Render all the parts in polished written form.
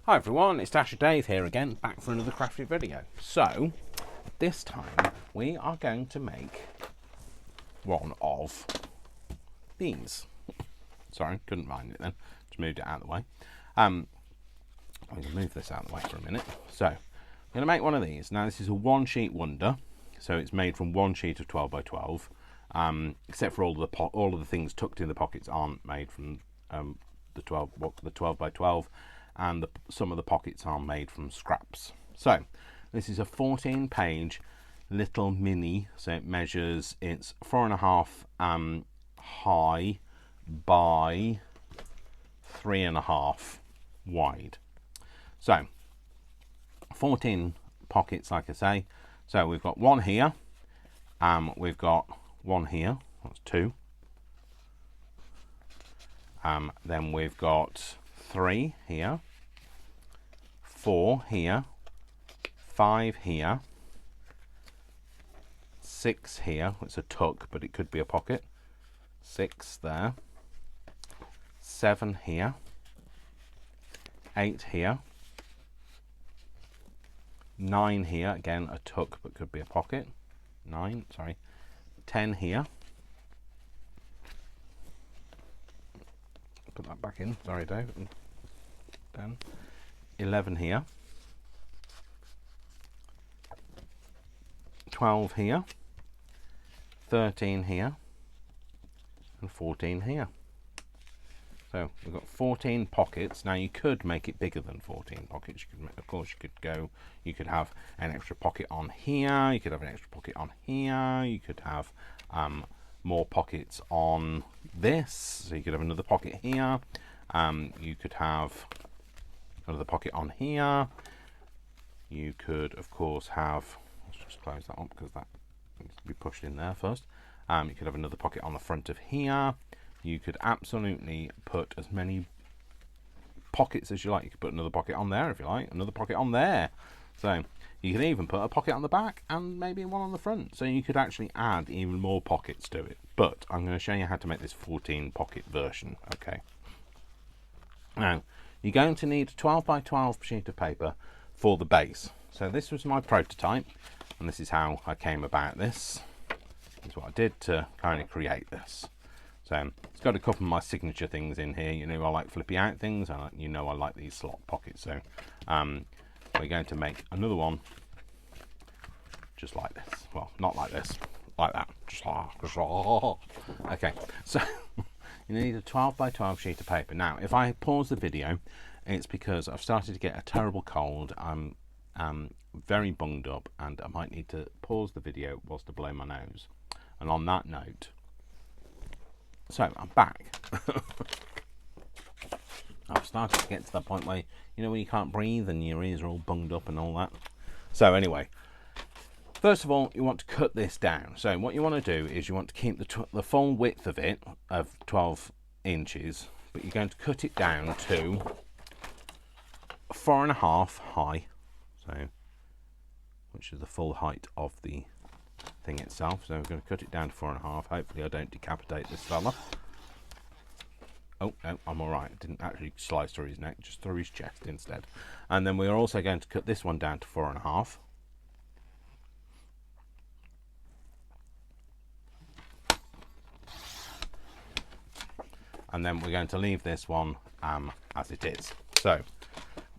Hi everyone, it's Dasher Dave here again, back for another crafty video. So, this time we are going to make one of these. Sorry, couldn't find it then, just moved it out of the way. I'm going to move this out of the way for a minute. So, I'm going to make one of these. Now this is a one sheet wonder, so it's made from one sheet of 12 by 12, except for all of the things tucked in the pockets aren't made from the 12 by 12. And some of the pockets are made from scraps. So this is a 14-page little mini, so it measures, it's 4.5 high by 3.5 wide. So 14 pockets, like I say. So we've got one here, we've got one here, that's two. Then we've got 3 here, 4 here, 5 here, 6 here. It's a tuck, but it could be a pocket. 6 there, 7 here, 8 here, 9 here. Again, a tuck, but could be a pocket. 9, sorry. 10 here. Put that back in. Sorry, Dave. 10, 11 here, 12 here, 13 here, and 14 here. So we've got 14 pockets. Now you could make it bigger than 14 pockets. You could, of course, you could have an extra pocket on here. You could have an extra pocket on here. You could have more pockets on this. So you could have another pocket here. You could have another pocket on here. You could, of course, have, let's just close that up because that needs to be pushed in there first. You could have another pocket on the front of here. You could absolutely put as many pockets as you like. You could put another pocket on there if you like, another pocket on there. So you could even put a pocket on the back and maybe one on the front. So you could actually add even more pockets to it. But I'm going to show you how to make this 14 pocket version. Okay. Now, you're going to need a 12 by 12 sheet of paper for the base. So this was my prototype, and this is how I came about this. This is what I did to kind of create this. So it's got a couple of my signature things in here. You know, I like flippy out things. I like these slot pockets. So we're going to make another one just like this. Well, not like this, like that. Okay, so you need a 12 by 12 sheet of paper. Now, if I pause the video, it's because I've started to get a terrible cold. I'm very bunged up, and I might need to pause the video whilst I blow my nose. And on that note, so I'm back. I've started to get to that point where, you know, when you can't breathe and your ears are all bunged up and all that. So anyway, first of all, you want to cut this down. So what you want to do is you want to keep the full width of it, of 12 inches, but you're going to cut it down to 4.5 high, so which is the full height of the thing itself. So we're going to cut it down to 4.5. Hopefully I don't decapitate this fella. Oh no, I'm all right. Didn't actually slice through his neck, just through his chest instead. And then we're also going to cut this one down to 4.5. And then we're going to leave this one as it is. So,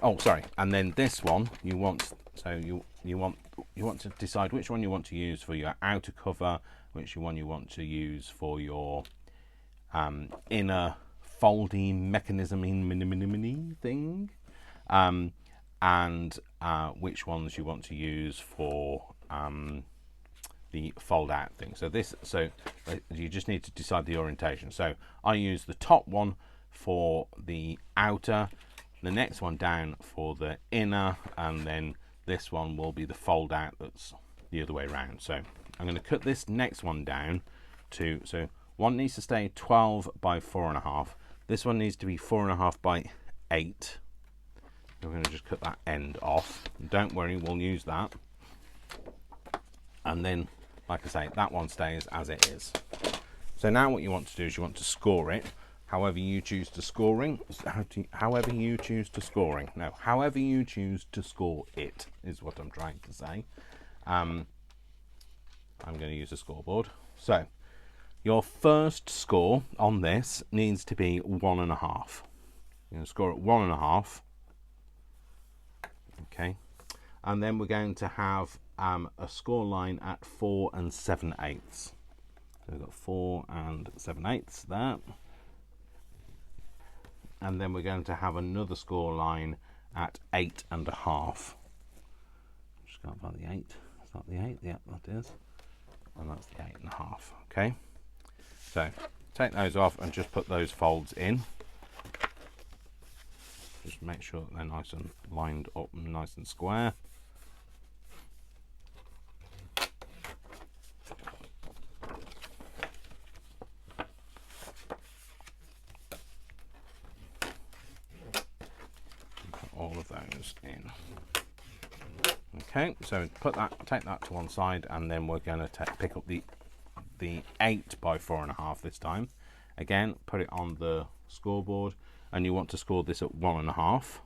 oh sorry, and then this one you want, so you want to decide which one you want to use for your outer cover, which one you want to use for your inner folding mechanism thing, and which ones you want to use for the fold out thing. So you just need to decide the orientation. So I use the top one for the outer, the next one down for the inner, and then this one will be the fold out that's the other way around. So I'm going to cut this next one down to, so one needs to stay 12 by 4.5. This one needs to be 4.5 by 8. I'm going to just cut that end off. Don't worry, we'll use that. And then, like I say, that one stays as it is. So now what you want to do is you want to score it. however you choose to scoring, however you choose to scoring. No, however you choose to score it is what I'm trying to say. I'm going to use a scoreboard. So your first score on this needs to be 1.5. You're going to score at 1.5. Okay, and then we're going to have a score line at 4 7/8. So we've got 4 7/8 there. And then we're going to have another score line at 8.5. Just can't find the 8. Is that the 8? Yep, that is. And that's the 8.5. Okay. So take those off and just put those folds in. Just make sure that they're nice and lined up and nice and square. All of those in. Okay, so take that to one side, and then we're going to pick up the 8 by 4.5 this time. Again, put it on the scoreboard, and you want to score this at 1.5,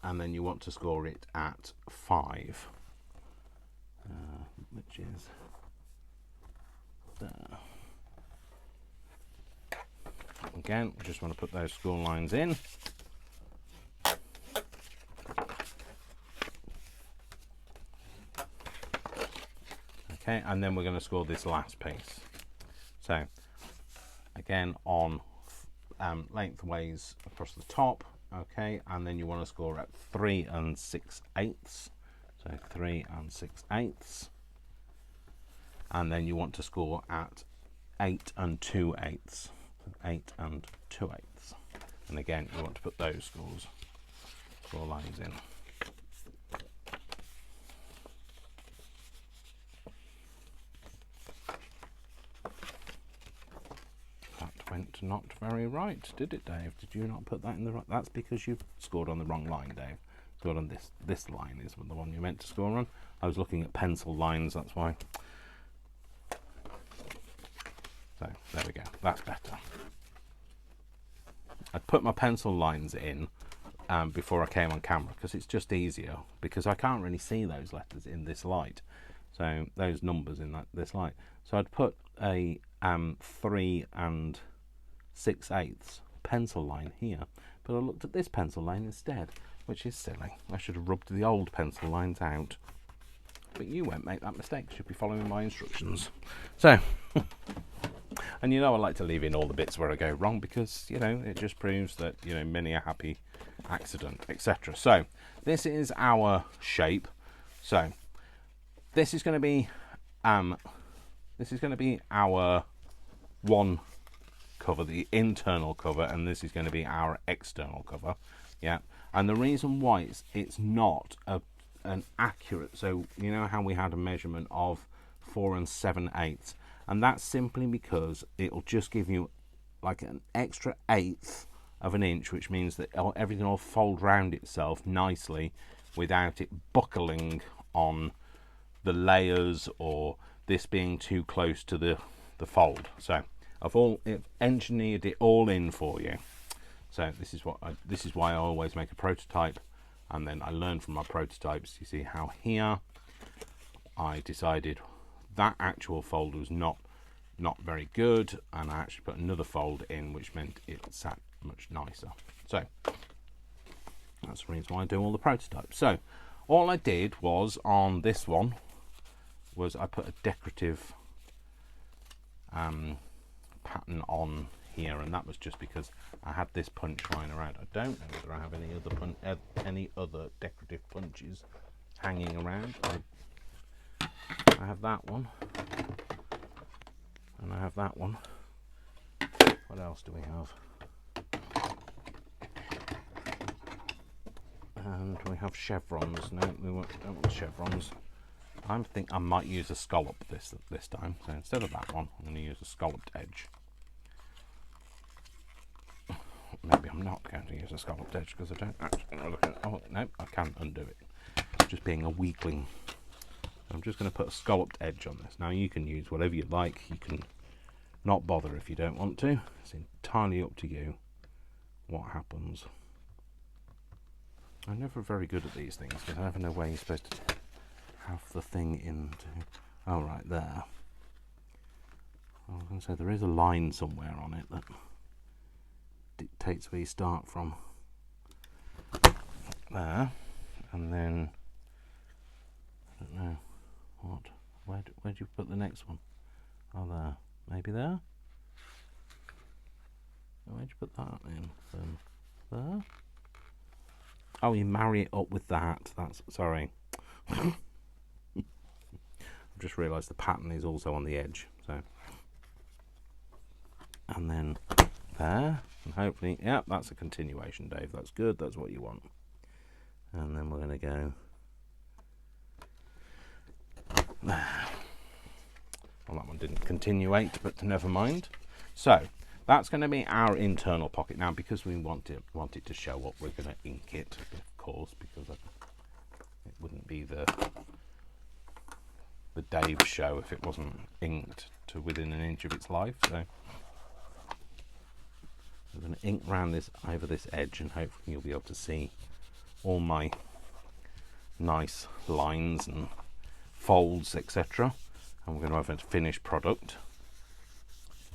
and then you want to score it at 5, which is there. Again, we just want to put those score lines in. Okay, and then we're going to score this last piece. So, again, on lengthways across the top, okay, and then you want to score at 3 6/8. So 3 6/8. And then you want to score at 8 2/8. 8 2/8, and again you want to put those score lines in. That went not very right, did it, Dave? Did you not put that in the right? That's because you scored on the wrong line, Dave. Scored on this line is the one you meant to score on. I was looking at pencil lines, that's why. So there we go, that's better. I put my pencil lines in before I came on camera because it's just easier, because I can't really see those letters in this light, so those numbers in this light. So I'd put a 3 6/8 pencil line here, but I looked at this pencil line instead, which is silly. I should have rubbed the old pencil lines out, but you won't make that mistake. You should be following my instructions. So and you know I like to leave in all the bits where I go wrong, because you know it just proves that many a happy accident, etc. So this is our shape. So this is going to be our one cover, the internal cover, and this is going to be our external cover. Yeah, and the reason why it's not an accurate, so you know how we had a measurement of 4 7/8. And that's simply because it'll just give you like an extra 1/8 of an inch, which means that everything will fold round itself nicely without it buckling on the layers or this being too close to the fold. So I've engineered it all in for you. So this is why I always make a prototype, and then I learn from my prototypes. You see how here I decided that actual fold was not very good, and I actually put another fold in, which meant it sat much nicer. So that's the reason why I do all the prototypes. So all I did was on this one was I put a decorative pattern on here, and that was just because I had this punch lying around. I don't know whether I have any other decorative punches hanging around. I have that one, and I have that one. What else do we have? And we have chevrons. No, we don't want chevrons. I think I might use a scallop this time. So instead of that one, I'm going to use a scalloped edge. Maybe I'm not going to use a scalloped edge because I don't actually look at it. Oh no, I can undo it. Just being a weakling. I'm just going to put a scalloped edge on this. Now you can use whatever you like. You can not bother if you don't want to. It's entirely up to you what happens. I'm never very good at these things because I never know where you're supposed to have the thing into. Oh, right there. I was going to say there is a line somewhere on it that dictates where you start from. There, and then I don't know what. Where do you put the next one? Oh, there. Maybe there. Where'd you put that in? There. Oh, you marry it up with that. That's sorry. I've just realised the pattern is also on the edge. So, and then there, and hopefully, yeah, that's a continuation, Dave. That's good. That's what you want. And then we're going to go there. Well, that one didn't continuate, but never mind. So that's going to be our internal pocket now. Because we want it to show up, we're going to ink it, of course, because it wouldn't be the Dave show if it wasn't inked to within an inch of its life. So I'm going to ink round this over this edge, and hopefully you'll be able to see all my nice lines and folds, etc. And we're going to have a finished product.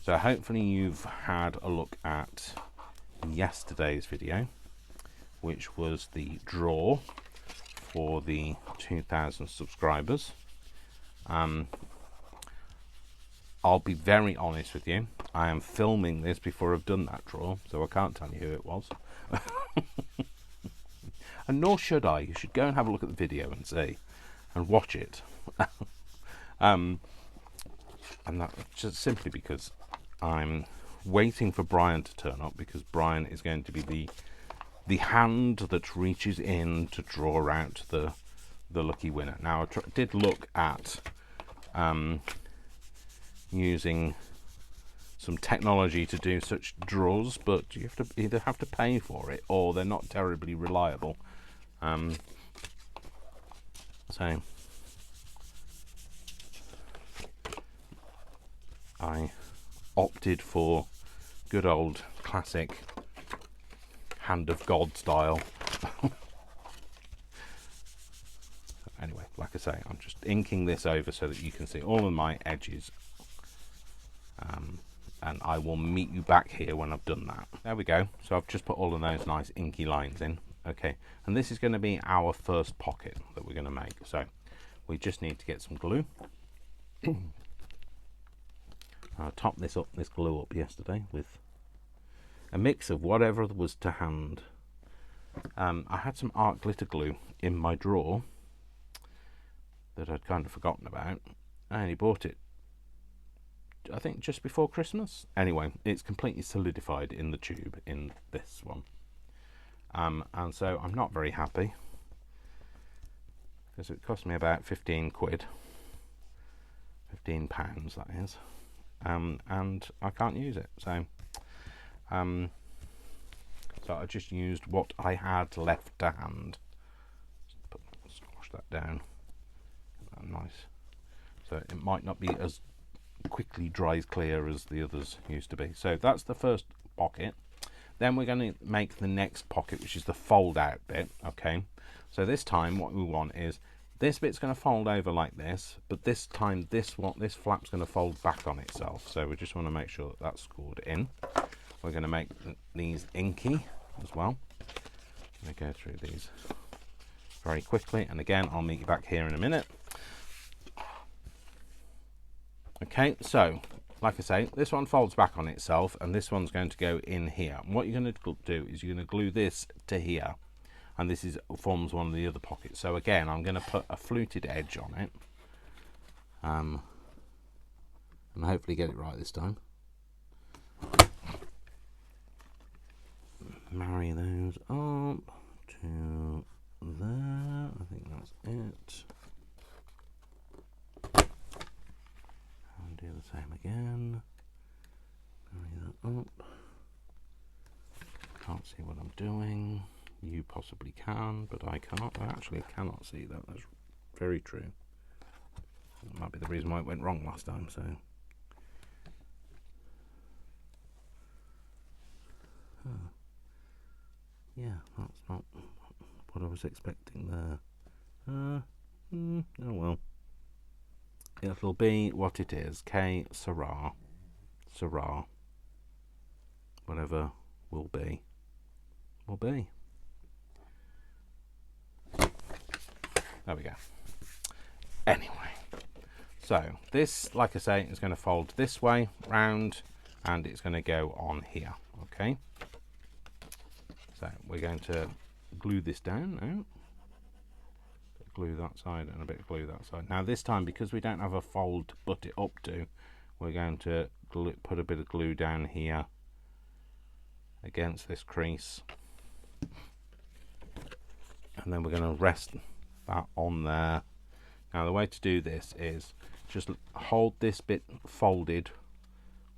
So hopefully you've had a look at yesterday's video, which was the draw for the 2,000 subscribers. I'll be very honest with you, I am filming this before I've done that draw, so I can't tell you who it was. And nor should I. You should go and have a look at the video and see, and watch it. And that just simply because I'm waiting for Brian to turn up, because Brian is going to be the hand that reaches in to draw out the lucky winner. Now I did look at using some technology to do such draws, but you have to either pay for it or they're not terribly reliable. So I opted for good old classic hand of God style. Anyway, like I say, I'm just inking this over so that you can see all of my edges, and I will meet you back here when I've done that. There we go. So I've just put all of those nice inky lines in. Okay, and this is going to be our first pocket that we're going to make. So we just need to get some glue. I topped this glue up yesterday with a mix of whatever was to hand. I had some art glitter glue in my drawer that I'd kind of forgotten about. I only bought it, I think, just before Christmas. Anyway, it's completely solidified in the tube in this one. And so I'm not very happy, because it cost me about 15 quid, £15 that is, and I can't use it. So so I just used what I had left to hand. Squash that down. Nice. So it might not be as quickly dries clear as the others used to be. So that's the first pocket. Then we're going to make the next pocket, which is the fold out bit. Okay, so this time what we want is this bit's going to fold over like this, but this time this flap's going to fold back on itself. So we just want to make sure that that's scored in. We're going to make these inky as well. I'm going to go through these very quickly, and again I'll meet you back here in a minute. Okay, so like I say, this one folds back on itself, and this one's going to go in here. And what you're going to do is you're going to glue this to here, and this forms one of the other pockets. So again, I'm going to put a fluted edge on it, and hopefully get it right this time. Marry those up to there. I think that's it. Do the same again. Marry that up. Can't see what I'm doing. You possibly can, but I can't. I actually cannot see that. That's very true. That might be the reason why it went wrong last time. So Yeah, that's not what I was expecting there. Oh well. It'll be what it is. K Sarah. Sarah. Whatever will be. Will be. There we go. Anyway. So this, like I say, is going to fold this way round, and it's going to go on here. Okay. So we're going to glue this down now. Glue that side and a bit of glue that side. Now this time, because we don't have a fold to put it up to, we're going to put a bit of glue down here against this crease, and then we're going to rest that on there. Now the way to do this is just hold this bit folded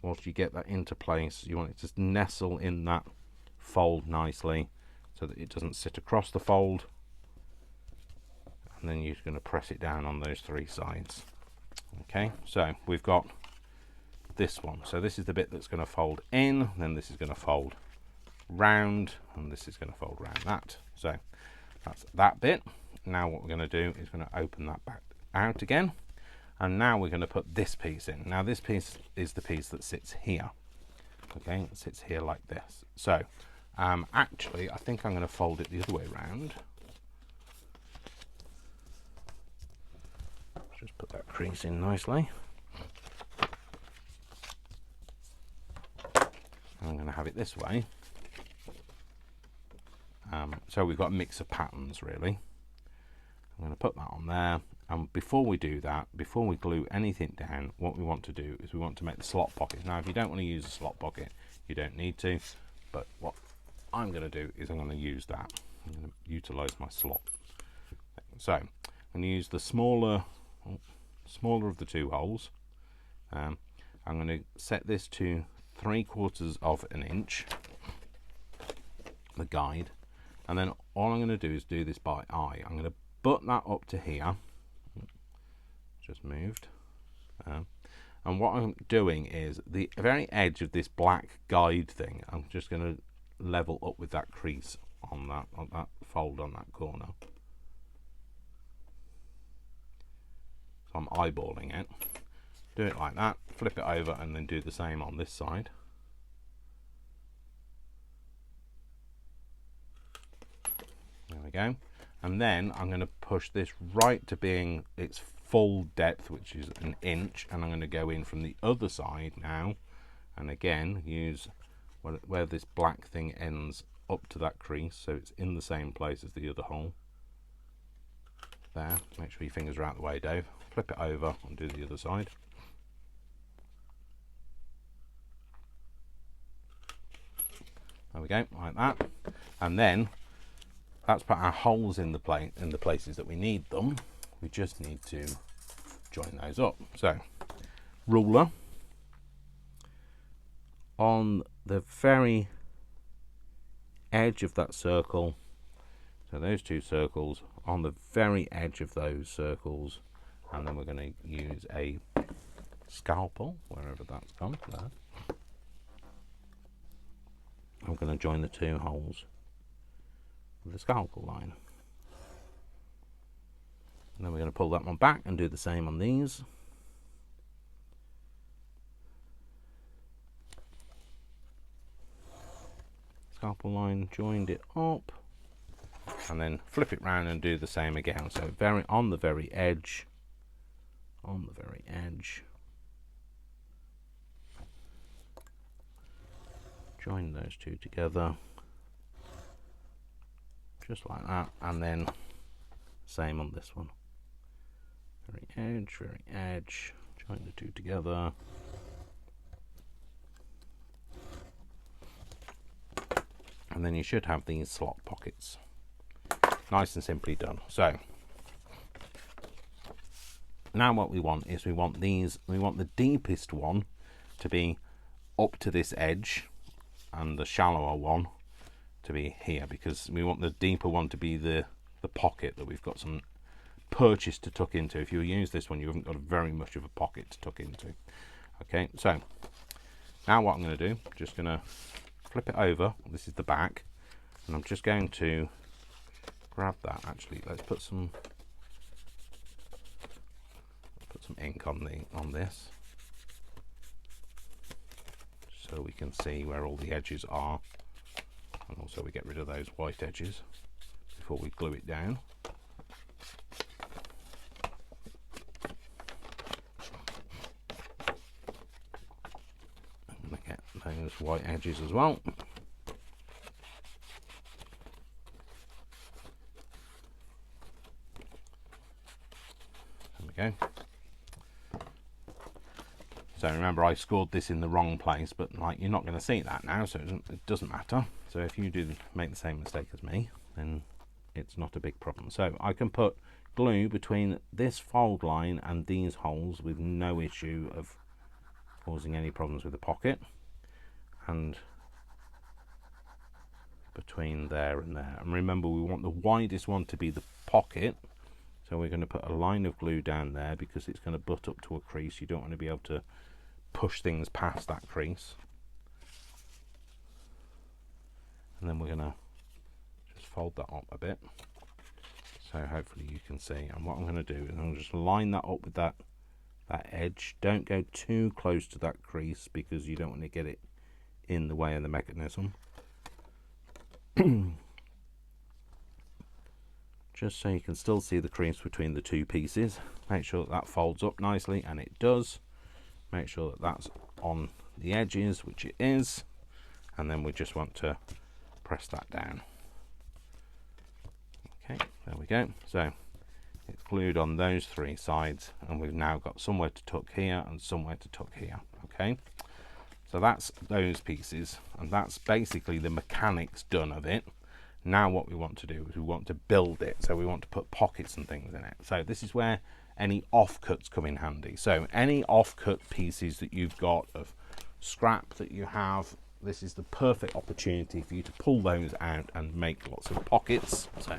whilst you get that into place. You want it to nestle in that fold nicely so that it doesn't sit across the fold, and then you're going to press it down on those three sides. Okay, so we've got this one. So this is the bit that's going to fold in, then this is going to fold round, and this is going to fold round that. So that's that bit. Now what we're going to do is going to open that back out again, and now we're going to put this piece in. Now this piece is the piece that sits here. Okay, it sits here like this. So actually I think I'm going to fold it the other way around. Just put that crease in nicely. I'm going to have it this way. So we've got a mix of patterns really. I'm going to put that on there, and before we do that, before we glue anything down, what we want to do is we want to make the slot pocket. Now if you don't want to use a slot pocket, you don't need to, but what I'm going to do is I'm going to use that. I'm going to utilize my slot. So I'm going to use the smaller of the two holes. I'm going to set this to 3/4 of an inch, the guide, and then all I'm going to do is do this by eye. I'm going to butt that up to here, just moved, and what I'm doing is the very edge of this black guide thing, I'm just going to level up with that crease on that fold on that corner. So I'm eyeballing it. Do it like that, flip it over, and then do the same on this side. There we go. And then I'm going to push this right to being its full depth, which is an inch, and I'm going to go in from the other side now, and again use where this black thing ends up to that crease, so it's in the same place as the other hole. There, make sure your fingers are out of the way, Dave. Flip it over and do the other side. There we go, like that. And then that's put our holes in the places that we need them. We just need to join those up. So ruler on the very edge of that circle, so those two circles on the very edge of those circles, and then we're going to use a scalpel wherever that's gone there. I'm going to join the two holes with the scalpel line, and then we're going to pull that one back and do the same on these. Scalpel line, joined it up, and then flip it round and do the same again. So very on the very edge, join those two together just like that, and then same on this one. Very edge, join the two together. And then you should have these slot pockets. Nice and simply done. So now what we want is we want the deepest one to be up to this edge and the shallower one to be here, because we want the deeper one to be the pocket that we've got some purchase to tuck into. If you use this one, you haven't got very much of a pocket to tuck into. Okay, so now what I'm going to do, just going to flip it over. This is the back. And I'm just going to grab that. Actually, let's put some ink on this, so we can see where all the edges are, and also we get rid of those white edges before we glue it down. I'm going to get those white edges as well. There we go. So remember, I scored this in the wrong place, but like, you're not going to see that now, so it doesn't matter. So if you do make the same mistake as me, then it's not a big problem. So I can put glue between this fold line and these holes with no issue of causing any problems with the pocket, and between there and there. And remember, we want the widest one to be the pocket, so we're going to put a line of glue down there because it's going to butt up to a crease. You don't want to be able to push things past that crease. And then we're going to just fold that up a bit, so hopefully you can see. And what I'm going to do is I'm going to just line that up with that edge. Don't go too close to that crease because you don't want to get it in the way of the mechanism. Just so you can still see the crease between the two pieces. Make sure that folds up nicely, and it does. Make sure that that's on the edges, which it is, and then we just want to press that down. Okay, there we go. So it's glued on those three sides, and we've now got somewhere to tuck here and somewhere to tuck here. Okay, so that's those pieces, and that's basically the mechanics done of it. Now what we want to do is we want to build it, so we want to put pockets and things in it. So this is where any offcuts come in handy. So any offcut pieces that you've got of scrap that you have, this is the perfect opportunity for you to pull those out and make lots of pockets. So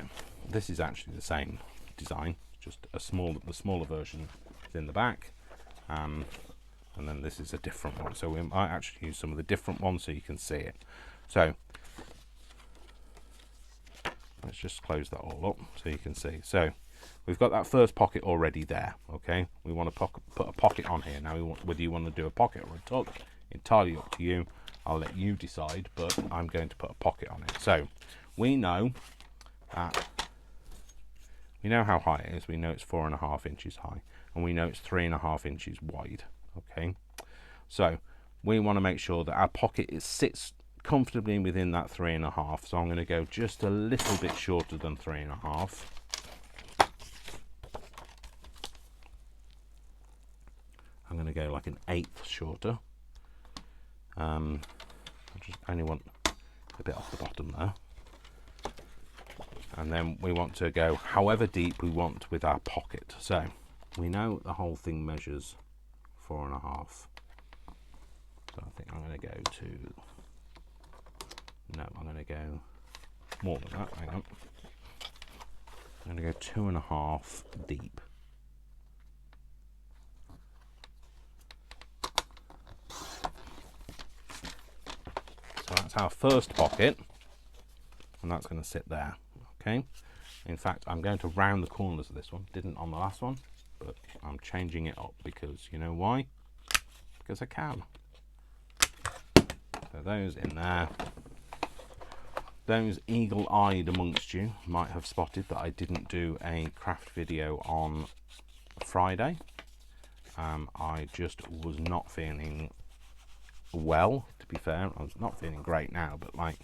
this is actually the same design, just the smaller version is in the back, and then this is a different one. So we might actually use some of the different ones so you can see it. So let's just close that all up so you can see. So we've got that first pocket already there. Okay, we want to put a pocket on here. Now, whether you want to do a pocket or a tuck, entirely up to you. I'll let you decide, but I'm going to put a pocket on it. So we know that, we know how high it is. We know it's 4.5 inches high, and we know it's 3.5 inches wide. Okay, so we want to make sure that our pocket sits comfortably within that 3.5. So I'm going to go just a little bit shorter than 3.5. I'm going to go like an 1/8 shorter. I just only want a bit off the bottom there. And then we want to go however deep we want with our pocket. So we know the whole thing measures 4.5. So I think I'm going to go to, no, I'm going to go more than that. Hang on. I'm going to go 2.5 deep. So that's our first pocket, and that's going to sit there. Okay. In fact, I'm going to round the corners of this one. Didn't on the last one, but I'm changing it up because, you know why? Because I can. So those in there. Those eagle-eyed amongst you might have spotted that I didn't do a craft video on Friday. I just was not feeling well, to be fair. I was not feeling great now, but like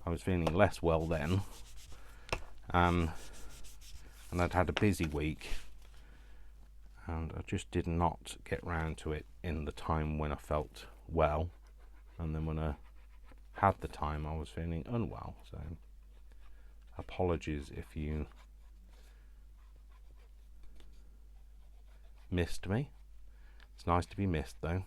I was feeling less well then. And I'd had a busy week, and I just did not get round to it in the time when I felt well, and then when I had the time I was feeling unwell. So apologies if you missed me. It's nice to be missed though.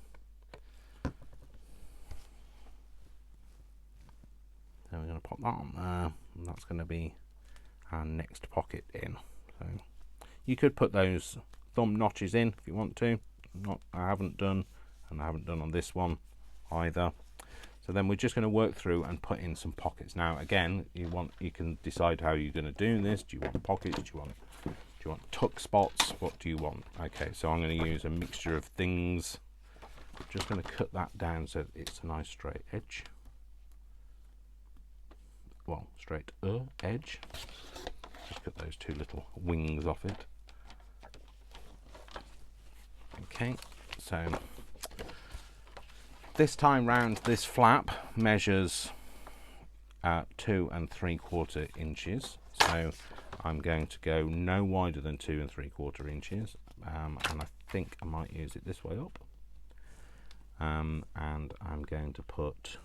So we're going to pop that on there, and that's going to be our next pocket in. So you could put those thumb notches in if you want to. I haven't done, and I haven't done on this one either. So then we're just going to work through and put in some pockets. Now again, you can decide how you're going to do this. Do you want pockets? Do you want tuck spots? What do you want? Okay, so I'm going to use a mixture of things. I'm just going to cut that down so it's a nice straight edge. Well, straight edge. Just cut those two little wings off it. Okay, so this time round, this flap measures 2 3/4 inches. So I'm going to go no wider than 2 3/4 inches, and I think I might use it this way up. And I'm going to put,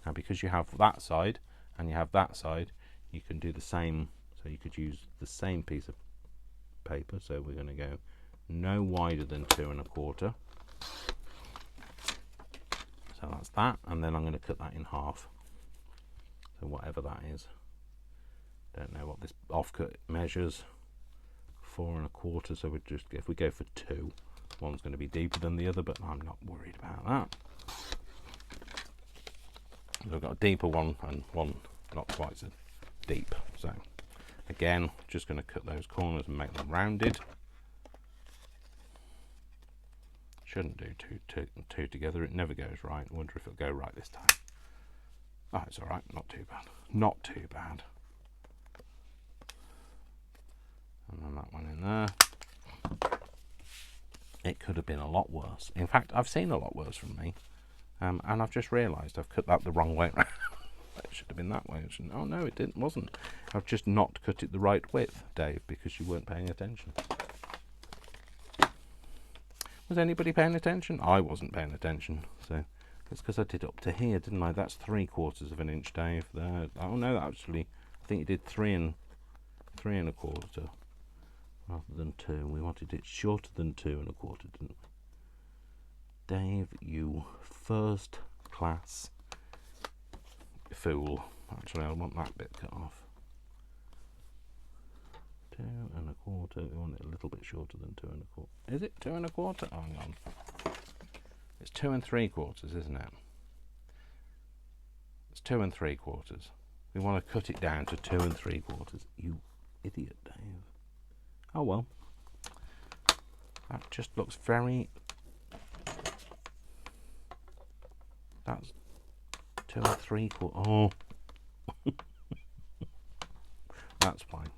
now because you have that side and you have that side, you can do the same. So you could use the same piece of paper. So we're going to go no wider than 2 1/4. So that's that, and then I'm going to cut that in half. So whatever that is, don't know what this offcut measures. 4 1/4. So we just, if we go for 2, one's going to be deeper than the other, but I'm not worried about that. So I've got a deeper one and one not quite so deep. So again, just going to cut those corners and make them rounded. Shouldn't do two together, it never goes right. I wonder if it'll go right this time. Oh, it's alright, not too bad. Not too bad. And then that one in there. It could have been a lot worse. In fact, I've seen a lot worse from me. And I've just realised I've cut that the wrong way. It should have been that way. Oh no, it didn't, wasn't. I've just not cut it the right width, Dave, because you weren't paying attention. Was anybody paying attention? I wasn't paying attention. So it's because I did up to here, didn't I? That's 3/4 of an inch, Dave. There. Oh no, actually, I think you did 3 1/4 rather than 2. We wanted it shorter than 2 1/4, didn't we? Dave, you first class fool. Actually, I want that bit cut off. 2 1/4. We want it a little bit shorter than 2 1/4. Is it 2 1/4? Oh, hang on. It's 2 3/4, isn't it? It's 2 3/4. We want to cut it down to 2 3/4. You idiot, Dave. Oh well. That just looks very. That's 2 3/4. Oh. That's fine.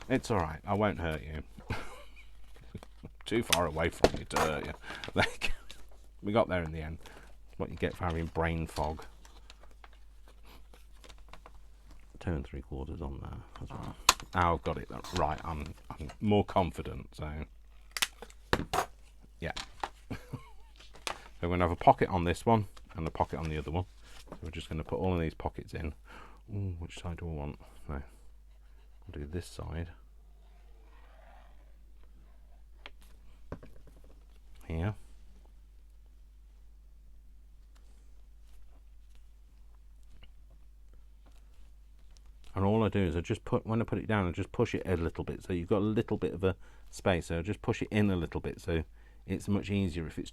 It's alright, I won't hurt you. Too far away from you to hurt you. We got there in the end. It's what you get for having brain fog. 2 3/4 on there as well. Now I've got it right, I'm more confident, so yeah. So we're going to have a pocket on this one and a pocket on the other one. So we're just going to put all of these pockets in. Ooh, which side do I want? No. I'll do this side. Here. And all I do is I just put, when I put it down, I just push it a little bit. So you've got a little bit of a space. So I just push it in a little bit. So it's much easier. If you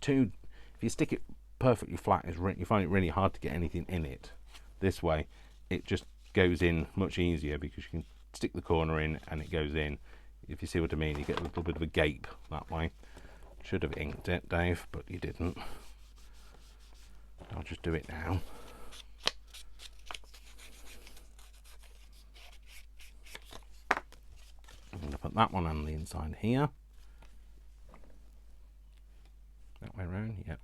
stick it perfectly flat, you find it really hard to get anything in it. This way, it just goes in much easier because you can stick the corner in and it goes in. If you see what I mean, you get a little bit of a gape that way. Should have inked it, Dave, but you didn't. I'll just do it now. I'm going to put that one on the inside here. That way around, yep.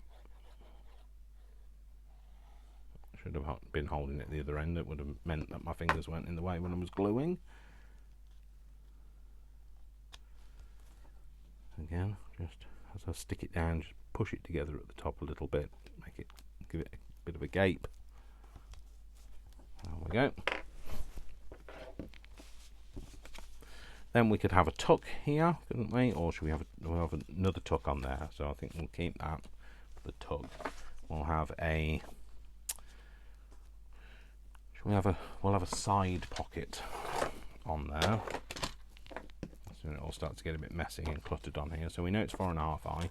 Should have been holding it the other end. It would have meant that my fingers weren't in the way when I was gluing. Again, just as I stick it down, just push it together at the top a little bit, give it a bit of a gape. There we go. Then we could have a tuck here, couldn't we? Or should we have we'll have another tuck on there? So I think we'll keep that for the tuck. We'll have a we'll have a side pocket on there. So it all starts to get a bit messy and cluttered on here. So we know it's 4.5i.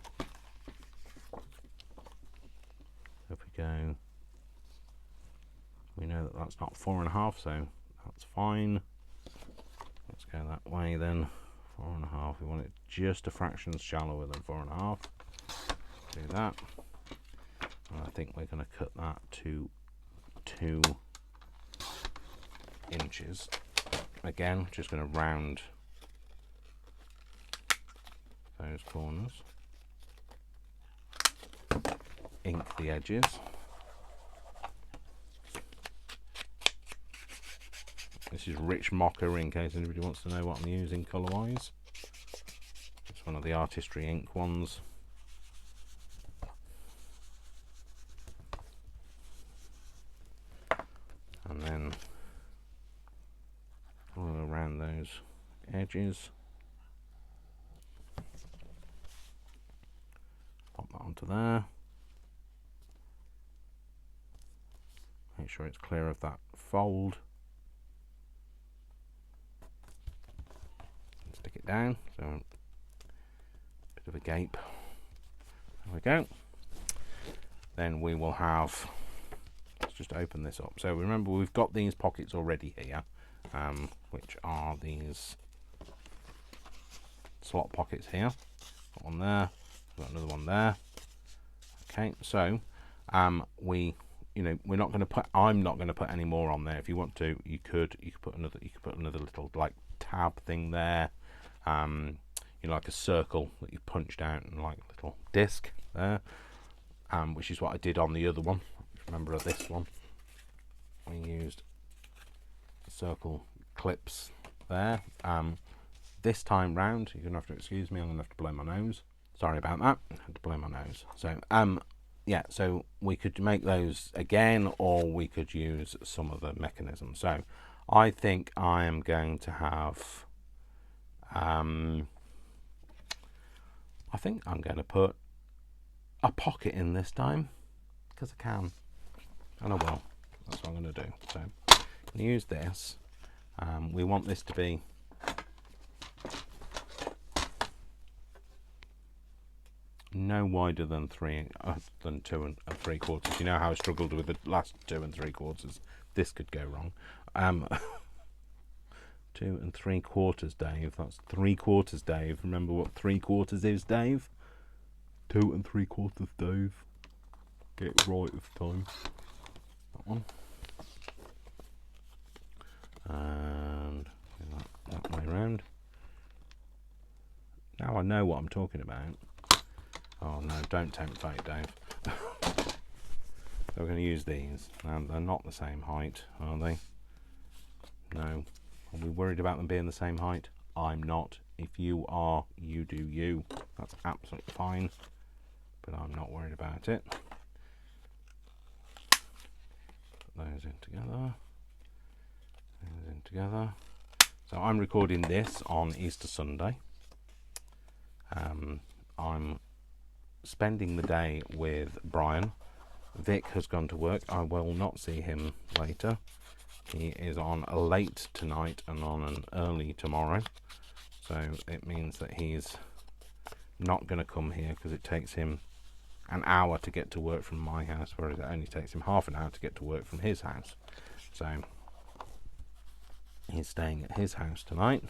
So if we go We know that that's not 4.5, so that's fine. Let's go that way then. 4.5. We want it just a fraction shallower than 4.5. Do that. And I think we're going to cut that to 2 inches. Again, just going to round those corners. Ink the edges. This is rich mocha, in case anybody wants to know what I'm using colour-wise. It's one of the Artistry ink ones. And then all around those edges. Pop that onto there. Make sure it's clear of that fold. Stick it down, so a bit of a gape. There we go. Then we will have, let's just open this up. So remember, we've got these pockets already here, which are these slot pockets here. Got one there, got another one there. Okay, so we're not going to put, I'm not going to put any more on there. If you want to, you could put another little like tab thing there. Like a circle that you punched out and like a little disc there, which is what I did on the other one. Remember this one, we used circle clips there. This time round, you're gonna have to excuse me, I'm gonna have to blow my nose. Sorry about that, I had to blow my nose. So yeah, so we could make those again, or we could use some of the mechanism. So I think I am going to have I think I'm going to put a pocket in this time, because I can, and I will. That's what I'm going to do. So I'm going to use this. We want this to be no wider than 2 and 3/4. You know how I struggled with the last 2 and 3/4. This could go wrong. 2 and 3/4, Dave. That's 3/4, Dave. Remember what 3/4 is, Dave? 2 and 3/4, Dave. Get it right this time. That one. And that way around. Now I know what I'm talking about. Oh no, don't tempt fate, Dave. So we're going to use these. And they're not the same height, are they? No. Are we worried about them being the same height? I'm not. If you are, you do you. That's absolutely fine. But I'm not worried about it. Put those in together. Those in together. So I'm recording this on Easter Sunday. I'm spending the day with Brian. Vic has gone to work. I will not see him later. He is on a late tonight and on an early tomorrow. So it means that he's not going to come here because it takes him an hour to get to work from my house, whereas it only takes him half an hour to get to work from his house. So he's staying at his house tonight.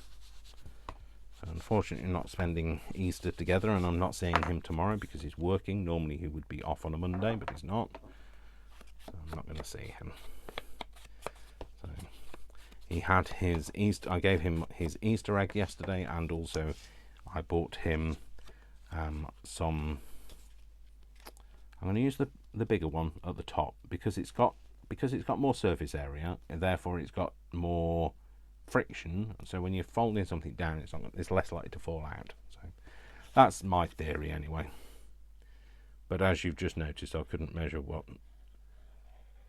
So unfortunately not spending Easter together, and I'm not seeing him tomorrow because he's working. Normally he would be off on a Monday, but he's not. So I'm not going to see him. So he had his Easter, I gave him his Easter egg yesterday, and also I bought him some, I'm going to use the bigger one at the top because it's got more surface area, and therefore it's got more friction, so when you're folding something down, it's less likely to fall out. So that's my theory anyway. But as you've just noticed, I couldn't measure what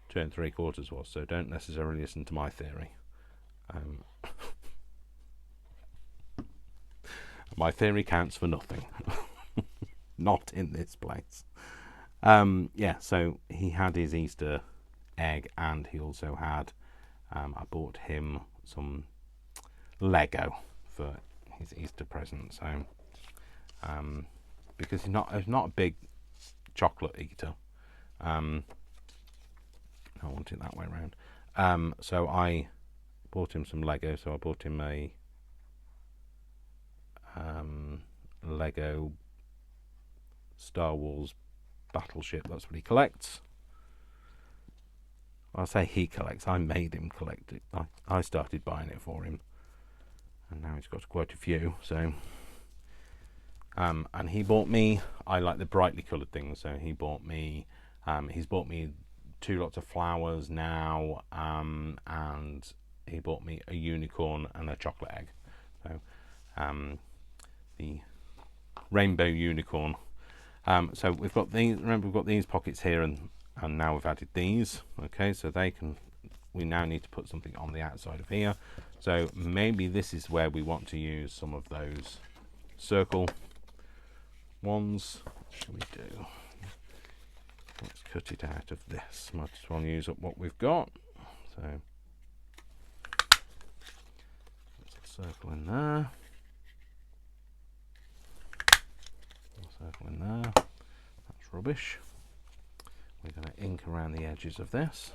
2 3/4 was, so don't necessarily listen to my theory. My theory counts for nothing. Not in this place. Yeah, so he had his Easter egg, and he also had, I bought him some Lego for his Easter present. So because he's not a big chocolate eater, I want it that way around. So I bought him some Lego. So I bought him a Lego Star Wars battleship. That's what he collects. I say he collects. I made him collect it. I started buying it for him, and now he's got quite a few. So, and he bought me. I like the brightly coloured things. So he bought me. He's bought me 2 lots of flowers now, and he bought me a unicorn and a chocolate egg. So, the rainbow unicorn. So we've got these. Remember, we've got these pockets here, and now we've added these. Okay, so they can. We now need to put something on the outside of here. So maybe this is where we want to use some of those circle ones. What should we do? Let's cut it out of this. Might as well use up what we've got. So let's circle in there. Circle in there. That's rubbish. We're going to ink around the edges of this.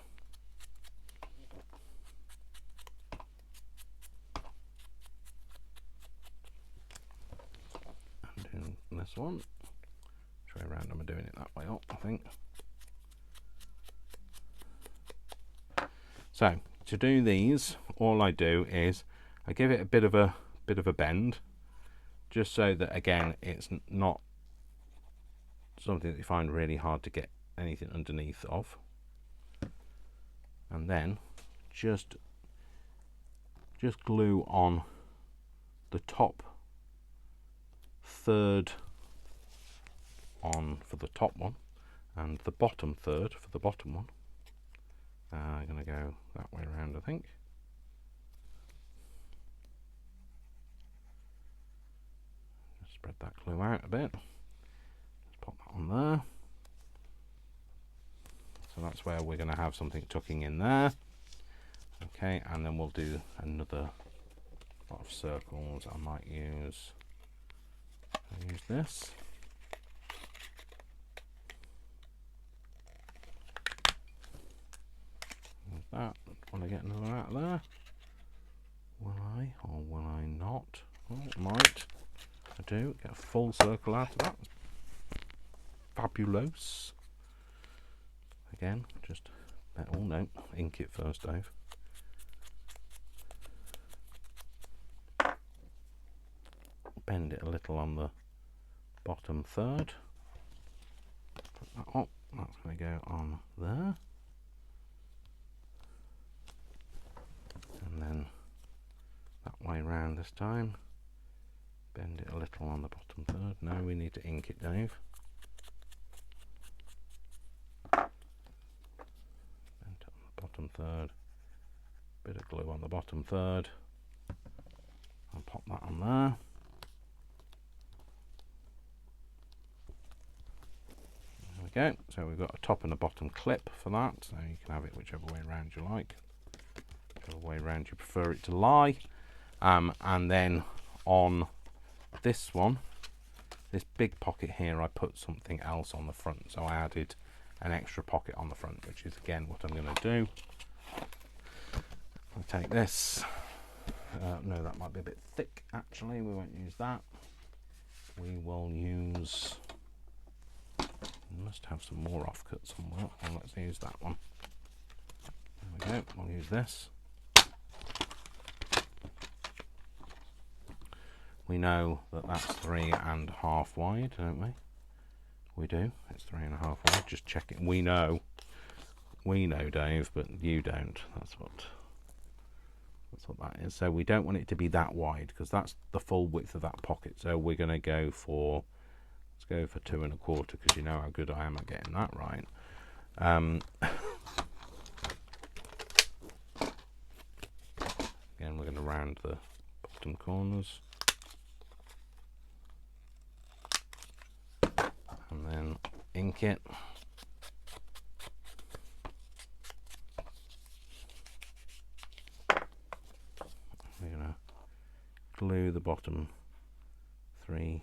And doing this one. Which way around am I doing it? That way up, I think. So to do these, all I do is I give it a bit of a bend, just so that again it's not something that you find really hard to get anything underneath of. And then just glue on the top third on for the top one, and the bottom third for the bottom one. I'm going to go that way around, I think. Just spread that glue out a bit. Just pop that on there. So that's where we're going to have something tucking in there. Okay, and then we'll do another lot of circles. I might use this. Use that. Want to get another out of there? Will I or will I not? Well, I might. I do. Get a full circle out of that. Fabulous. Again, just oh no, ink it first, Dave. Bend it a little on the bottom third. Put that up. That's going to go on there. And then that way round this time. Bend it a little on the bottom third. Now we need to ink it, Dave. Bend it on the bottom third. Bit of glue on the bottom third. I'll pop that on there. There we go. So we've got a top and a bottom clip for that. So you can have it whichever way around you like. Whichever way around you prefer it to lie. And then on this one, this big pocket here, I put something else on the front. So I added an extra pocket on the front, which is again what I'm going to do. I'll take this. No, that might be a bit thick actually. We won't use that. We will use. We must have some more offcut somewhere. Well, let's use that one. There we go. We'll use this. We know that that's 3.5 wide, don't we? We do. It's 3.5 wide. Just check it. We know, Dave, but you don't. That's what that is. So we don't want it to be that wide because that's the full width of that pocket. So we're going to go for, let's go for 2.25 because you know how good I am at getting that right. Again, we're going to round the bottom corners. And then ink it. We're going to glue the bottom 3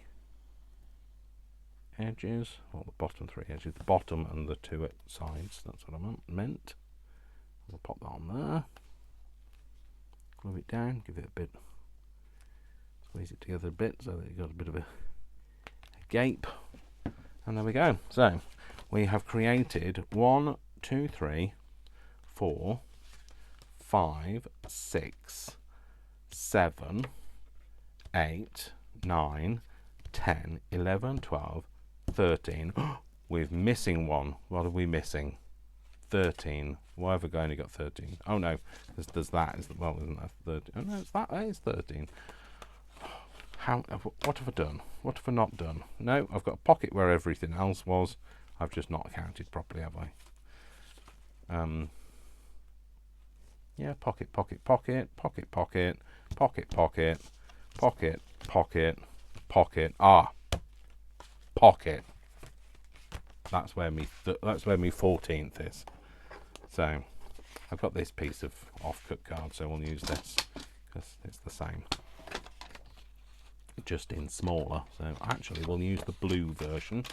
edges, or the bottom 3 edges, the bottom and the 2 sides, that's what I meant. We'll pop that on there. Glue it down, give it a bit, squeeze it together a bit so that you've got a bit of a gape. And there we go. So we have created 1, 2, 3, 4, 5, 6, 7, 8, 9, 10, 11, 12, 13. We're missing one. What are we missing? 13. Why have we only got 13? Oh no, there's that. Well, isn't that 13? Oh no, it's that. That is 13. What have I done? What have I not done? No, I've got a pocket where everything else was. I've just not counted properly, have I? Yeah, pocket, pocket, pocket, pocket, pocket, pocket, pocket, pocket, pocket, pocket. Ah, pocket. That's where me 14th is. So I've got this piece of off-cut card, so we'll use this because it's the same, just in smaller. So actually we'll use the blue version.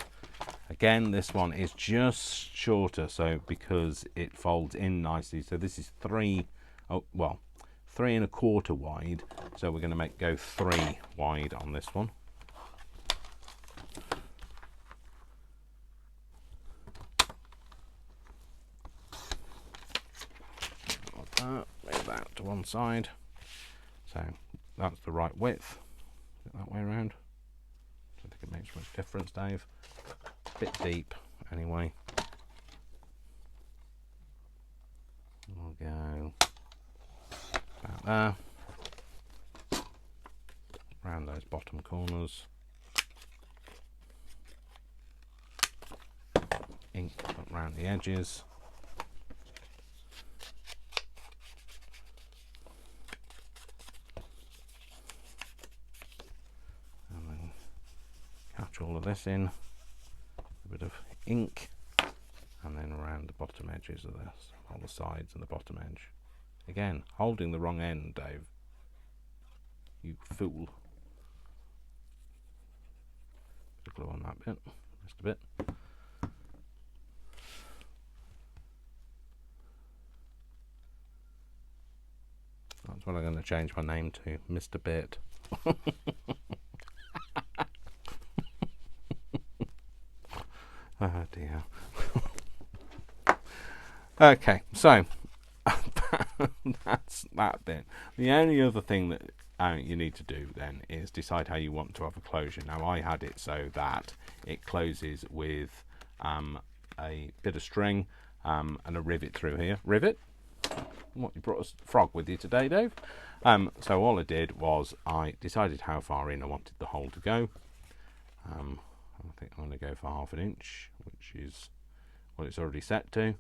Again, this one is just shorter, so because it folds in nicely. So this is 3 3¼ wide. So we're going to go 3 wide on this one. Move that to one side. So that's the right width. That way around. I don't think it makes much difference, Dave. A bit deep, anyway. We'll go about there. Around those bottom corners. Ink around the edges. All of this in, a bit of ink, and then around the bottom edges of this, all the sides and the bottom edge. Again, holding the wrong end, Dave. You fool. Bit of glue on that bit, just a bit. That's what I'm going to change my name to, Mr. Bit. Oh dear. Okay, so that's that bit. The only other thing that you need to do then is decide how you want to have a closure. Now I had it so that it closes with a bit of string and a rivet through here. Rivet? What, you brought a frog with you today, Dave? So all I did was I decided how far in I wanted the hole to go. I think I'm going to go for 1/2 inch, which is what it's already set to.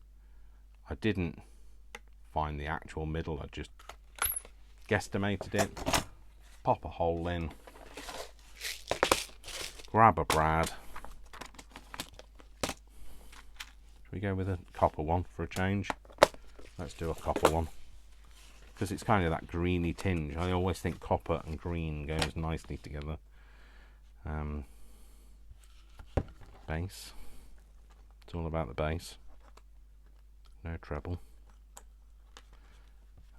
I didn't find the actual middle, I just guesstimated it. Pop a hole in, grab a brad. Should we go with a copper one for a change? Let's do a copper one, because it's kind of that greeny tinge. I always think copper and green goes nicely together. Base. It's all about the base. No treble.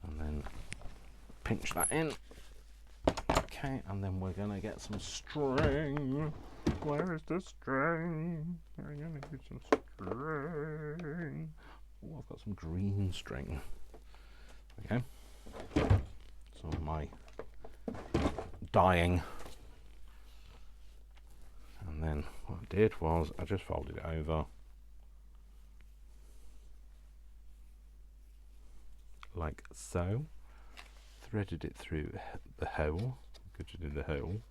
And then pinch that in. Okay, and then we're going to get some string. Where is the string? We're going to get some string. Oh, I've got some green string. Okay. Some of my dyeing. And then what I did was I just folded it over like so, threaded it through the hole, because it in the hole.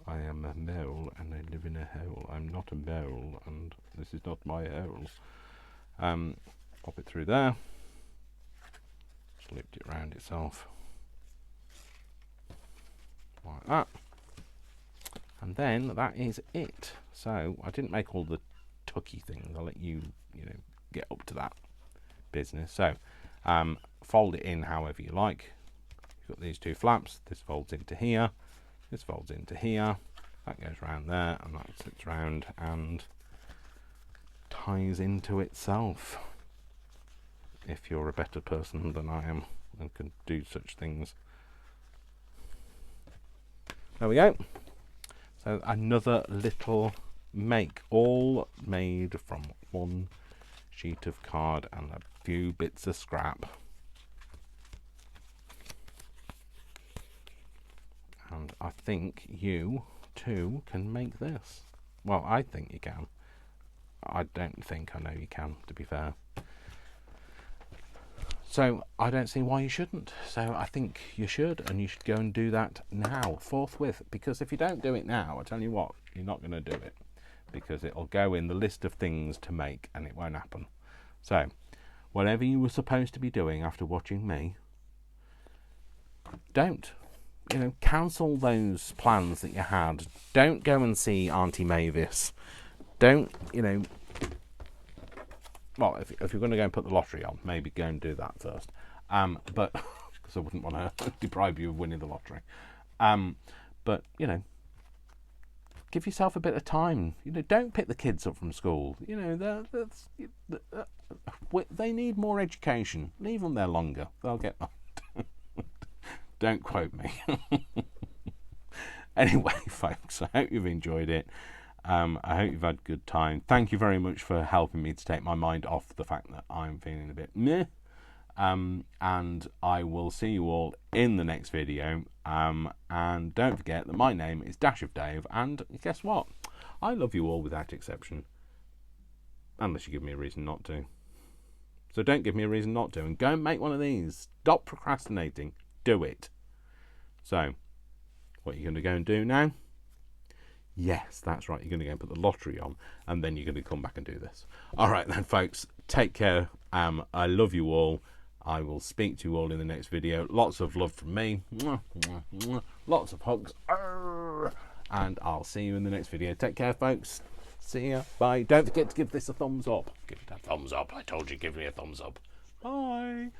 I am a mole and I live in a hole. I'm not a mole and this is not my hole. Pop it through there, just looped it around itself like that. And then that is it. So I didn't make all the tucky things. I'll let you, get up to that business. So fold it in however you like. You've got these two flaps. This folds into here. This folds into here. That goes around there, and that sits round and ties into itself. if you're a better person than I am and can do such things. There we go. So another little make, all made from one sheet of card and a few bits of scrap. And I think you too can make this. Well, I think you can. I don't think I know you can, to be fair. So I don't see why you shouldn't. So I think you should, and you should go and do that now, forthwith. Because if you don't do it now, I tell you what, you're not going to do it. Because it'll go in the list of things to make, and it won't happen. So, whatever you were supposed to be doing after watching me, don't. You know, cancel those plans that you had. Don't go and see Auntie Mavis. Don't, you know... Well, if you're going to go and put the lottery on, maybe go and do that first. But because I wouldn't want to deprive you of winning the lottery. But you know, give yourself a bit of time. You know, don't pick the kids up from school. You know, they need more education. Leave them there longer. They'll get. Don't quote me. Anyway, folks, I hope you've enjoyed it. I hope you've had a good time. Thank you very much for helping me to take my mind off the fact that I'm feeling a bit meh. And I will see you all in the next video. And don't forget that my name is Dash of Dave. And guess what? I love you all without exception. Unless you give me a reason not to. So don't give me a reason not to. And go and make one of these. Stop procrastinating. Do it. So, what are you going to go and do now? Yes, that's right. You're going to go and put the lottery on, and then you're going to come back and do this. All right then, folks. Take care. I love you all. I will speak to you all in the next video. Lots of love from me. Lots of hugs. And I'll see you in the next video. Take care, folks. See ya. Bye. Don't forget to give this a thumbs up. Give it a thumbs up. I told you, give me a thumbs up. Bye.